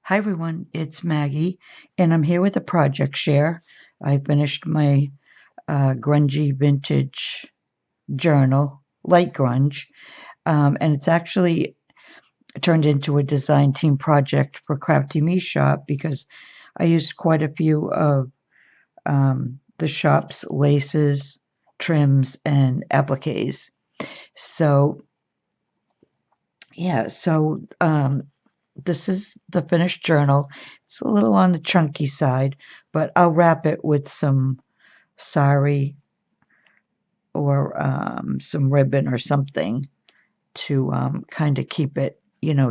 Hi everyone, it's Maggie, and I'm here with a project share. I finished my grungy vintage journal, light grunge, and it's actually turned into a design team project for Crafty Me Shop because I used quite a few of the shop's laces, trims, and appliques. So, yeah, so this is the finished journal. It's a little on the chunky side, but I'll wrap it with some sari or some ribbon or something to kind of keep it,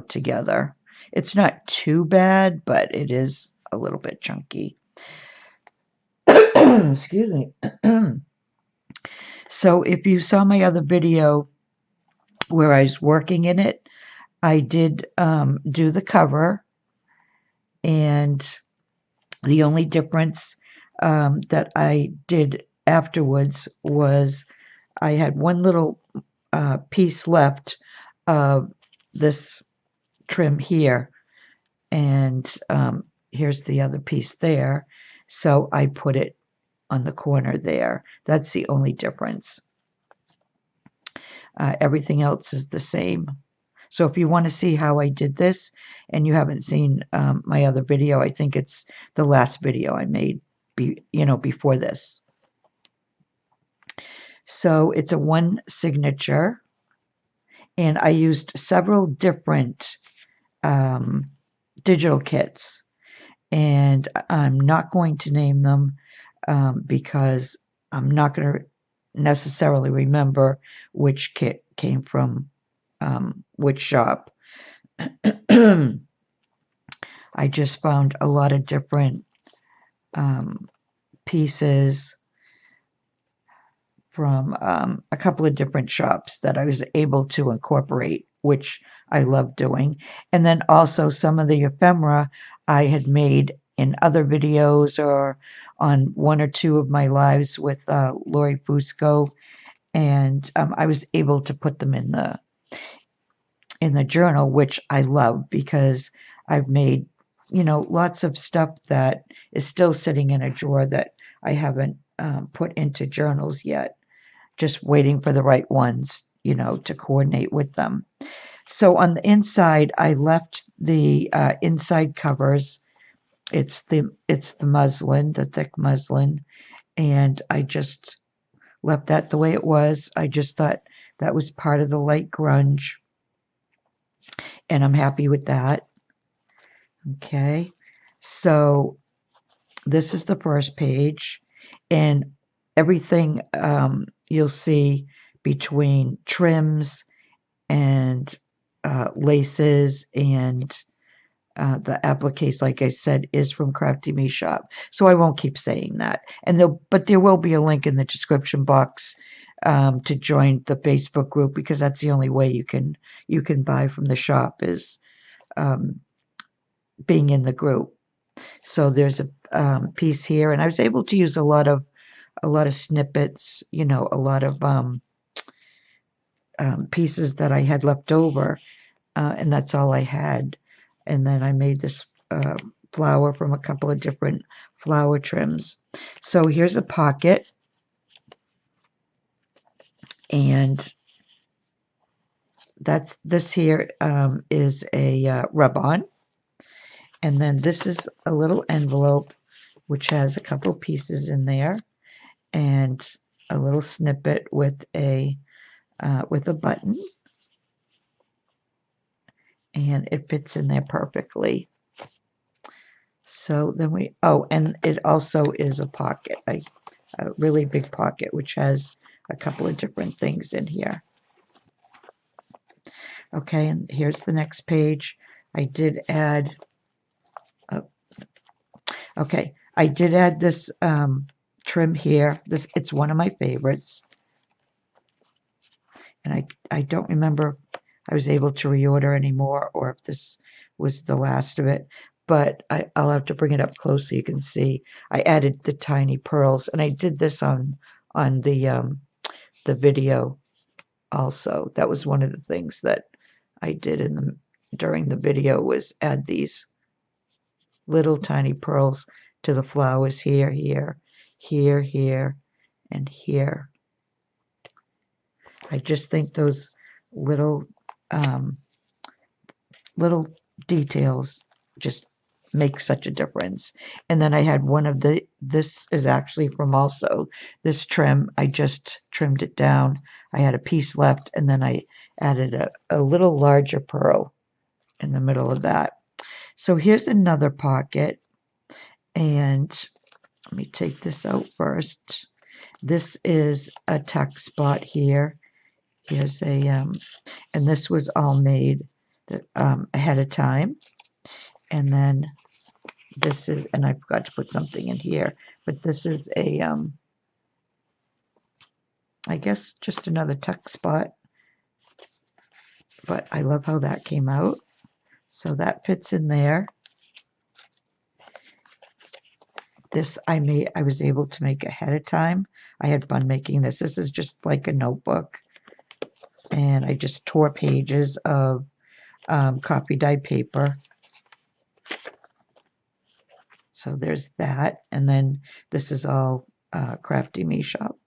together. It's not too bad, but it is a little bit chunky. Excuse me. So if you saw my other video where I was working in it, I did do the cover, and the only difference that I did afterwards was I had one little piece left of this trim here, and here's the other piece there. So I put it on the corner there. That's the only difference. Everything else is the same. So if you want to see how I did this and you haven't seen my other video, I think it's the last video I made before this. So it's a one signature, and I used several different digital kits, and I'm not going to name them because I'm not going to necessarily remember which kit came from which shop. I just found a lot of different pieces from a couple of different shops that I was able to incorporate, which I love doing. And then also some of the ephemera I had made in other videos or on one or two of my lives with Lori Fusco, and I was able to put them in the journal, which I love because I've made lots of stuff that is still sitting in a drawer that I haven't put into journals yet, just waiting for the right ones to coordinate with them. So on the inside, I left the inside covers. It's the muslin, the thick muslin, and I just left that the way it was. I just thought that was part of the light grunge, and I'm happy with that. Okay, so this is the first page, and everything you'll see between trims and laces and the appliques, like I said, is from Crafty Me Shop. So I won't keep saying that. But there will be a link in the description box to join the Facebook group, because that's the only way you can buy from the shop is being in the group. So there's a piece here, and I was able to use a lot of snippets, a lot of pieces that I had left over, and that's all I had. And then I made this flower from a couple of different flower trims. So here's a pocket, and this here is a rub-on. And then this is a little envelope which has a couple pieces in there and a little snippet with a button, and it fits in there perfectly. So then and it also is a pocket, a really big pocket, which has a couple of different things in here. Okay, and here's the next page. I did add this trim here. It's one of my favorites, and I don't remember I was able to reorder anymore or if this was the last of it, but I'll have to bring it up close so you can see. I added the tiny pearls, and I did this on the video also. That was one of the things that I did during the video, was add these little tiny pearls to the flowers here, here, here, here, and here. I just think those little um, little details just make such a difference. And then I had one of this is actually from also this trim. I just trimmed it down. I had a piece left, and then I added a little larger pearl in the middle of that. So here's another pocket, and let me take this out first. This is a tuck spot here. Here's and this was all made ahead of time. And then this is, and I forgot to put something in here, but this is I guess just another tuck spot. But I love how that came out. So that fits in there. This I was able to make ahead of time. I had fun making this. This is just like a notebook. And I just tore pages of copy dyed paper. So there's that. And then this is all Crafty Me Shop.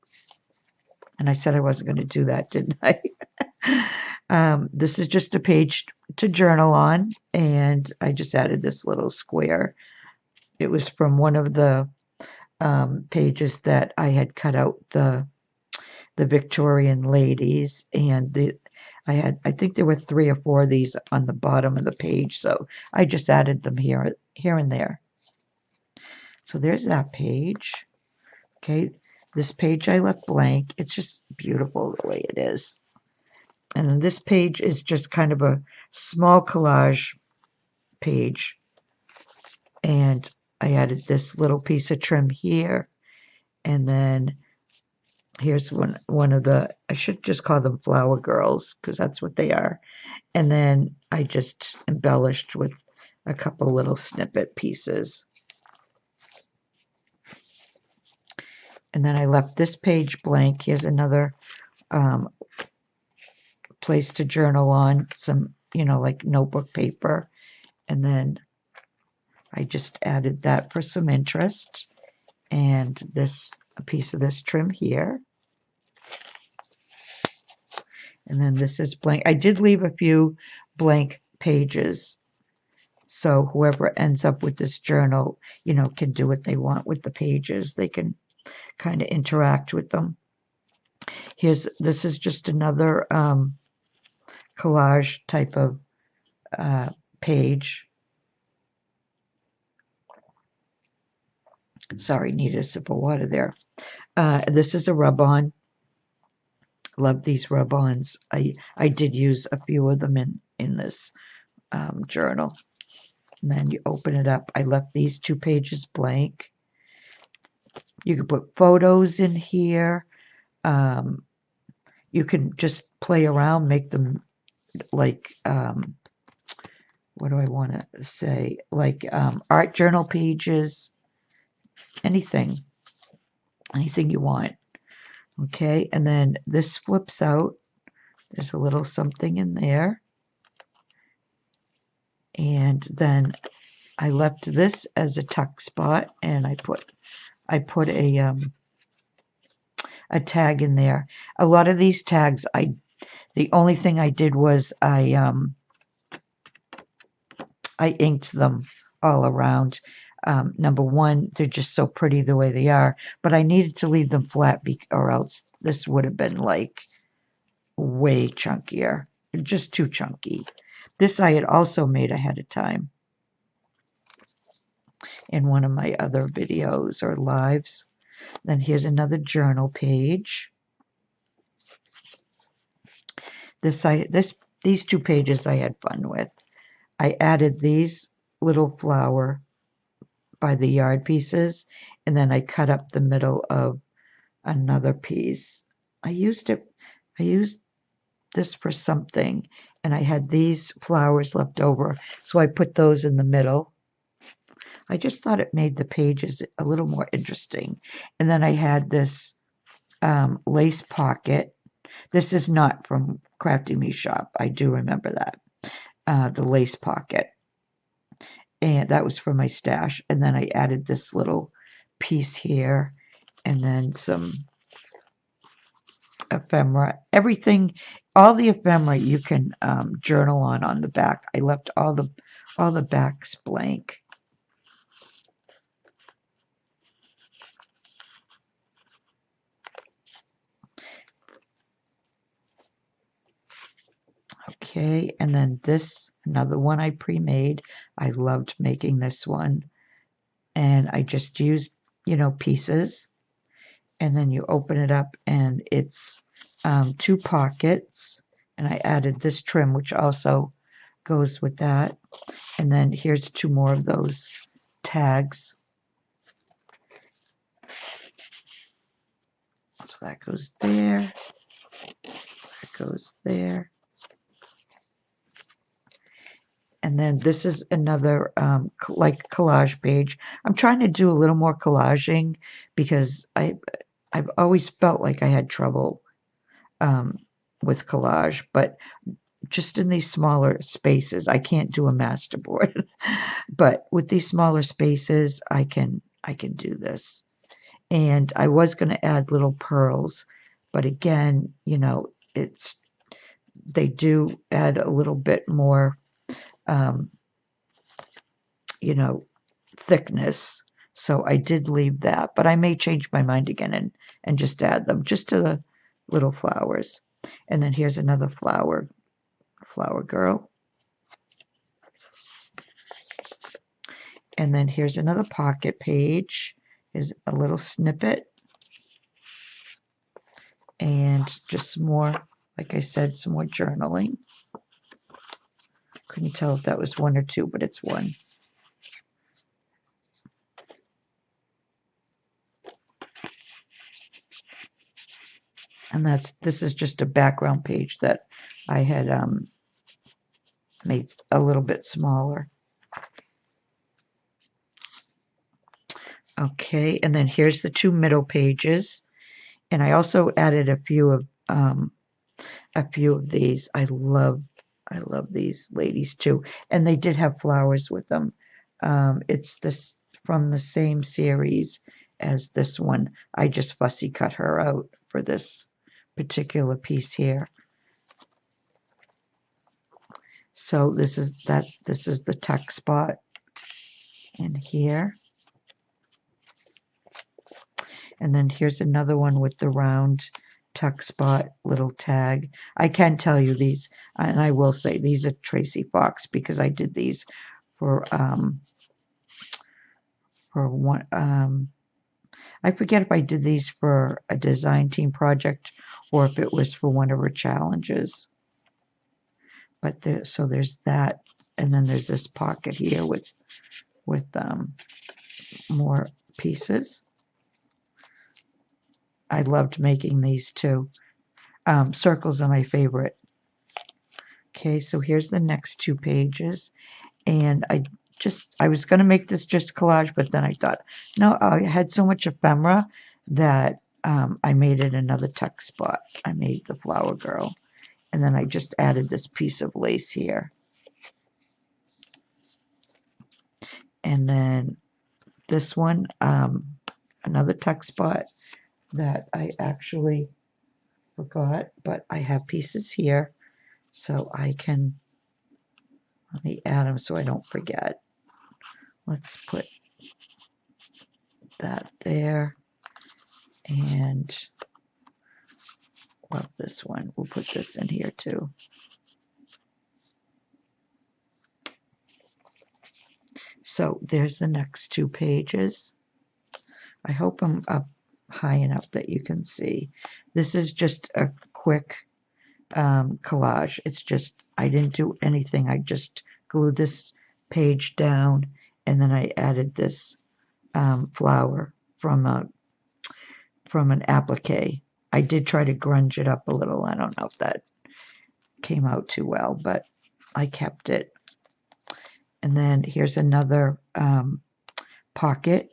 And I said I wasn't going to do that, didn't I? This is just a page to journal on. And I just added this little square. It was from one of the pages that I had cut out the Victorian ladies. And I think there were 3 or 4 of these on the bottom of the page. So I just added them here and there. So there's that page. Okay, this page I left blank. It's just beautiful the way it is. And then this page is just kind of a small collage page. And I added this little piece of trim here. And then here's one of the, I should just call them flower girls because that's what they are. And then I just embellished with a couple little snippet pieces. And then I left this page blank. Here's another place to journal on, some, like notebook paper. And then I just added that for some interest. And a piece of this trim here. And then this is blank. I did leave a few blank pages. So whoever ends up with this journal, can do what they want with the pages. They can kind of interact with them. This is just another collage type of page. Sorry, needed a sip of water there. This is a rub-on. Love these rub-ons. I did use a few of them in this journal. And then you open it up. I left these 2 pages blank. You can put photos in here. You can just play around, make them like, what do I want to say? Like art journal pages, anything you want. Okay, and then this flips out. There's a little something in there. And then I left this as a tuck spot, and I put a tag in there. A lot of these tags, the only thing I did was I inked them all around. Number one, they're just so pretty the way they are, but I needed to leave them flat or else this would have been like way chunkier, just too chunky. This I had also made ahead of time in one of my other videos or lives. Then here's another journal page. These 2 pages I had fun with. I added these little flower by the yard pieces, and then I cut up the middle of another piece. I used this for something, and I had these flowers left over, so I put those in the middle. I just thought it made the pages a little more interesting. And then I had this lace pocket. This is not from Crafty Me Shop. I do remember that. The lace pocket. and that was for my stash. And then I added this little piece here, and then some ephemera. Everything, all the ephemera you can journal on the back. I left all the backs blank. Okay, and then this, another one I pre-made. I loved making this one. And I just used, pieces. And then you open it up and it's 2 pockets. And I added this trim, which also goes with that. And then here's 2 more of those tags. So that goes there. That goes there. And then this is another like collage page. I'm trying to do a little more collaging because I've always felt like I had trouble with collage, but just in these smaller spaces, I can't do a masterboard. But with these smaller spaces, I can do this. And I was going to add little pearls, but again, they do add a little bit more thickness. So I did leave that, but I may change my mind again and just add them just to the little flowers. And then here's another flower girl. And then here's another pocket page. Is a little snippet. And just some more, like I said, some more journaling. Couldn't tell if that was 1 or 2, but it's 1. And this is just a background page that I had made a little bit smaller. Okay, and then here's the 2 middle pages. And I also added a few of these. I love these ladies too. And they did have flowers with them. It's this from the same series as this one. I just fussy cut her out for this particular piece here. So this is the tuck spot in here. And then here's another one with the round tuck spot little tag. I can tell you these, and I will say these are Tracy Fox because I did these for one. I forget if I did these for a design team project or if it was for one of her challenges. But so there's that, and then there's this pocket here with more pieces. I loved making these too. Circles are my favorite. Okay, so here's the next 2 pages, and I was going to make this just collage, but then I thought, no, I had so much ephemera that I made it another tuck spot. I made the flower girl, and then I just added this piece of lace here. And then this one, another tuck spot that I actually forgot, but I have pieces here, so I can, let me add them so I don't forget. Let's put that there, and love this one. We'll put this in here too. So there's the next 2 pages. I hope I'm up high enough that you can see. This is just a quick collage. It's just, I didn't do anything. I just glued this page down, and then I added this flower from an applique. I did try to grunge it up a little. I don't know if that came out too well, but I kept it. And then here's another pocket.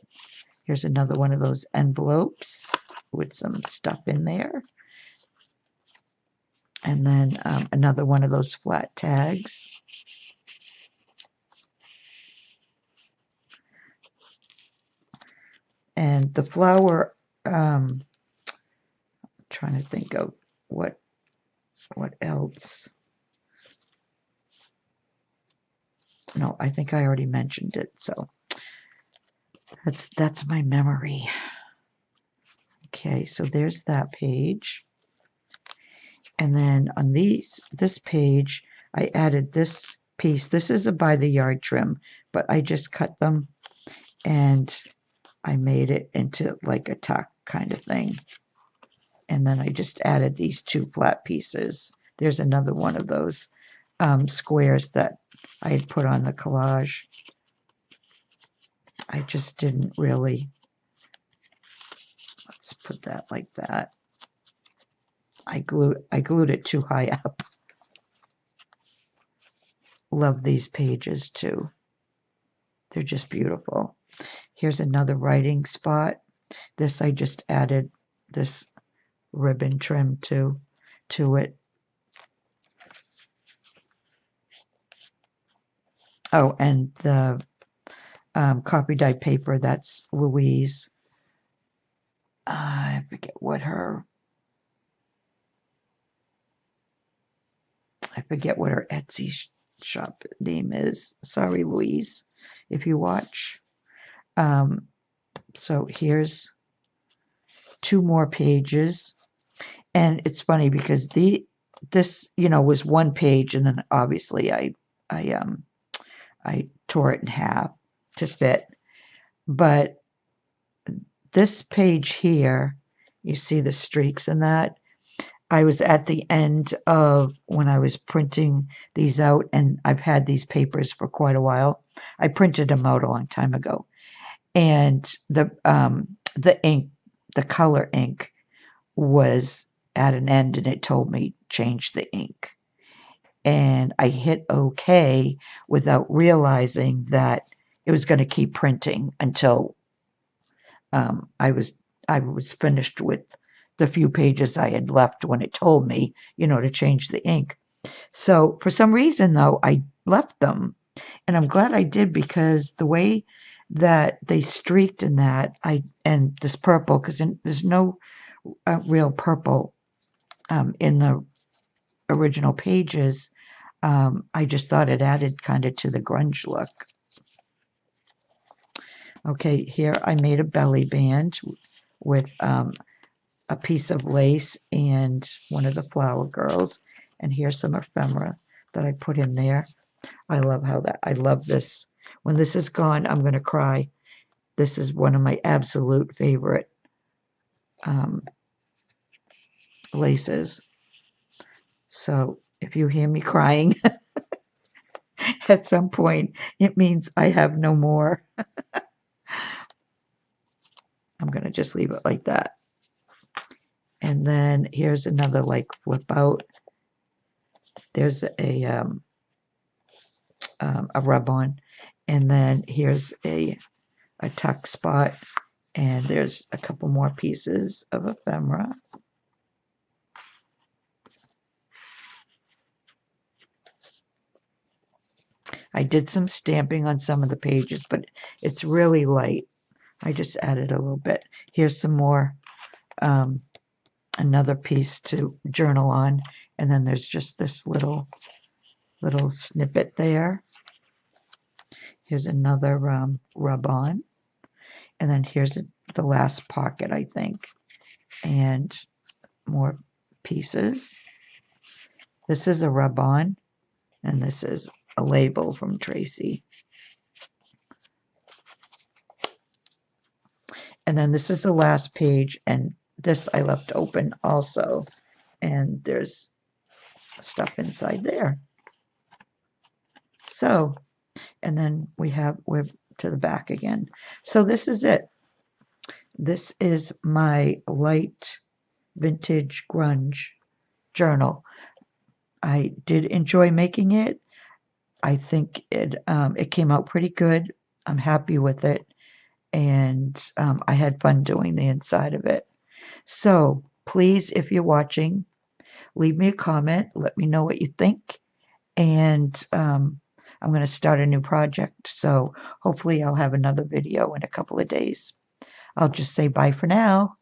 Here's another one of those envelopes with some stuff in there. And then another one of those flat tags. And the flower, trying to think of what else. No, I think I already mentioned it, so that's my memory. Okay, so there's that page. And then on this page, I added this piece. This is a by the yard trim, but I just cut them and I made it into like a tuck kind of thing. And then I just added these two flat pieces. There's another one of those squares that I had put on the collage. I just didn't really, let's put that like that. I glued it too high up. Love these pages too. They're just beautiful. Here's another writing spot. This I just added this ribbon trim to it. Oh, and the copy dyed paper, that's Louise. I forget what her Etsy shop name is. Sorry, Louise, if you watch. So here's two more pages, and it's funny because this was one page, and then obviously I tore it in half to fit. But this page here, you see the streaks in that. I was at the end of when I was printing these out, and I've had these papers for quite a while. I printed them out a long time ago, and the ink, the color ink, was at an end, and it told me change the ink. And I hit OK without realizing that it was going to keep printing until I was finished with the few pages I had left when it told me, to change the ink. So for some reason, though, I left them, and I'm glad I did, because the way that they streaked in that, and this purple, because there's no real purple in the original pages. I just thought it added kind of to the grunge look. Okay, here I made a belly band with a piece of lace and one of the flower girls. And here's some ephemera that I put in there. I love this. When this is gone, I'm going to cry. This is one of my absolute favorite laces. So if you hear me crying at some point, it means I have no more. I'm going to just leave it like that. And then here's another like flip out. There's a rub-on, and then here's a tuck spot, and there's a couple more pieces of ephemera. I did some stamping on some of the pages, but it's really light. I just added a little bit. Here's some more, another piece to journal on, and then there's just this little snippet there. Here's another rub-on, and then here's the last pocket, I think, and more pieces. This is a rub-on, and this is a label from Tracy. And then this is the last page, and this I left open also, and there's stuff inside there. So, and then we're to the back again. So this is it. This is my light vintage grunge journal. I did enjoy making it. I think it came out pretty good. I'm happy with it, and I had fun doing the inside of it. So please, if you're watching, leave me a comment. Let me know what you think, and I'm going to start a new project. So hopefully I'll have another video in a couple of days. I'll just say bye for now.